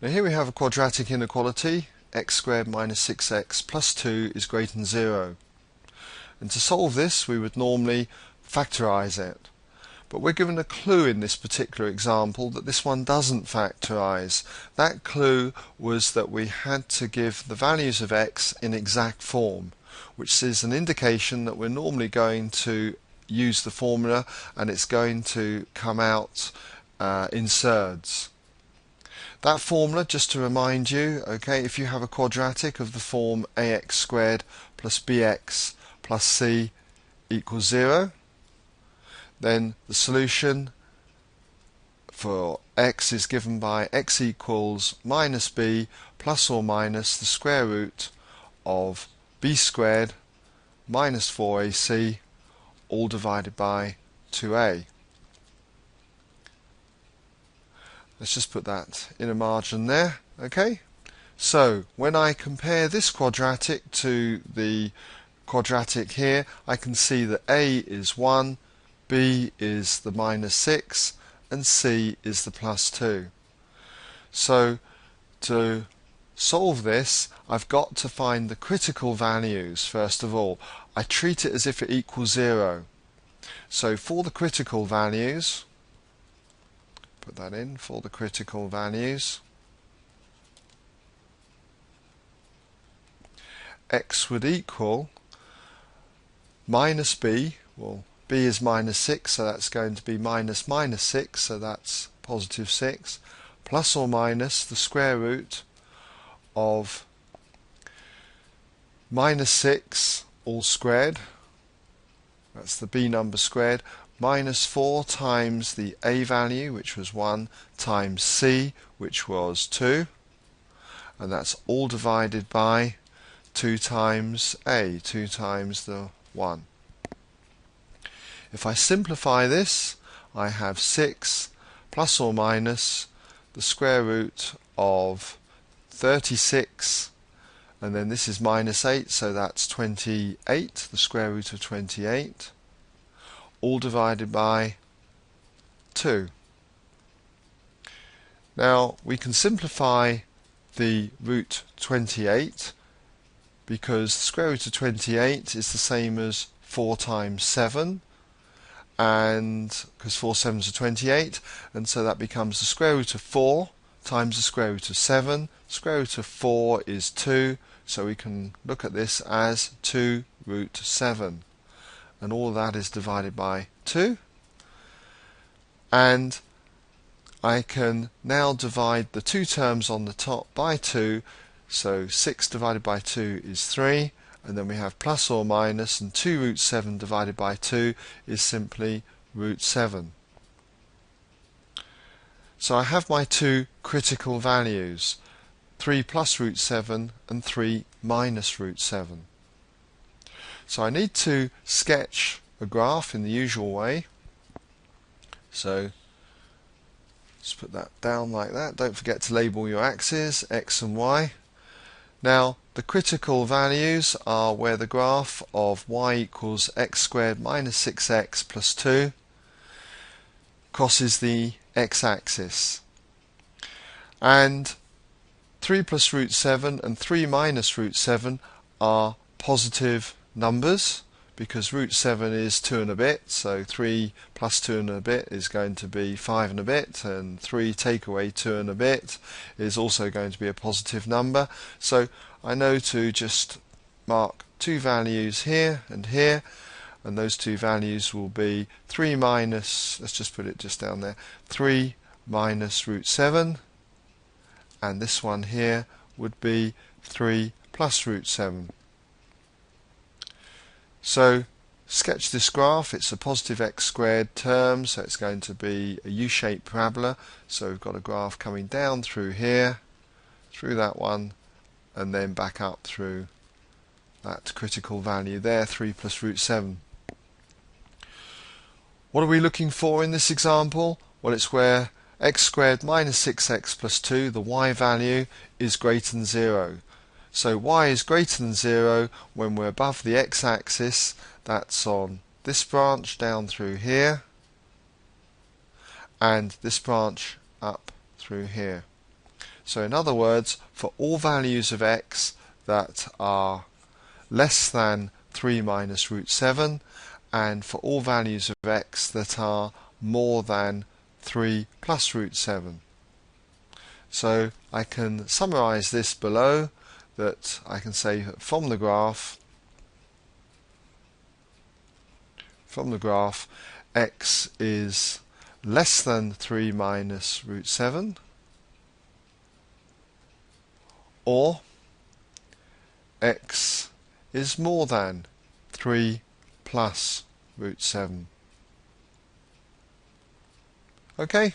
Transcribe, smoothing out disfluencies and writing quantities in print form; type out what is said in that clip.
Now here we have a quadratic inequality, x squared minus 6x plus 2 is greater than 0. And to solve this we would normally factorize it. But we're given a clue in this particular example that this one doesn't factorize. That clue was that we had to give the values of x in exact form, which is an indication that we're normally going to use the formula and it's going to come out in surds. That formula, just to remind you, okay, if you have a quadratic of the form ax squared plus bx plus c equals 0, then the solution for x is given by x equals minus b plus or minus the square root of b squared minus 4ac all divided by 2a. Let's just put that in a margin there, okay? So when I compare this quadratic to the quadratic here, I can see that a is 1, b is the minus 6, and c is the plus 2. So to solve this, I've got to find the critical values first of all. I treat it as if it equals 0. So for the critical values, put that in, for the critical values, x would equal minus b, well b is minus 6, so that's going to be minus minus 6, so that's positive 6, plus or minus the square root of minus 6 all squared, that's the b number squared, minus 4 times the a value, which was 1, times c, which was 2, and that's all divided by 2 times a, 2 times the 1. If I simplify this, I have 6 plus or minus the square root of 36, and then this is minus 8, so that's 28, the square root of 28, all divided by 2. Now we can simplify the root 28 because the square root of 28 is the same as 4 times 7, and because 4 7s are 28, and so that becomes the square root of 4 times the square root of 7. Square root of 4 is 2, so we can look at this as 2 root 7. And all of that is divided by 2. And I can now divide the two terms on the top by 2. So 6 divided by 2 is 3. And then we have plus or minus, and 2 root 7 divided by 2 is simply root 7. So I have my two critical values, 3 plus root 7 and 3 minus root 7. So I need to sketch a graph in the usual way. So just put that down like that. Don't forget to label your axes, x and y. Now the critical values are where the graph of y equals x squared minus 6x plus 2 crosses the x-axis. And 3 plus root 7 and 3 minus root 7 are positive numbers because root 7 is 2 and a bit, so 3 plus 2 and a bit is going to be 5 and a bit, and 3 take away 2 and a bit is also going to be a positive number. So I know to just mark two values here, and those two values will be 3 minus, let's just put it just down there, 3 minus root 7, and this one here would be 3 plus root 7. So sketch this graph. It's a positive x squared term, so it's going to be a U-shaped parabola. So we've got a graph coming down through here, through that one, and then back up through that critical value there, 3 plus root 7. What are we looking for in this example? Well, it's where x squared minus 6x plus 2, the y value, is greater than 0. So y is greater than 0 when we're above the x-axis. That's on this branch down through here, and this branch up through here. So in other words, for all values of x that are less than 3 minus root 7, and for all values of x that are more than 3 plus root 7. So I can summarize this below, that I can say that from the graph x is less than 3 minus root 7, or x is more than 3 plus root 7. Okay?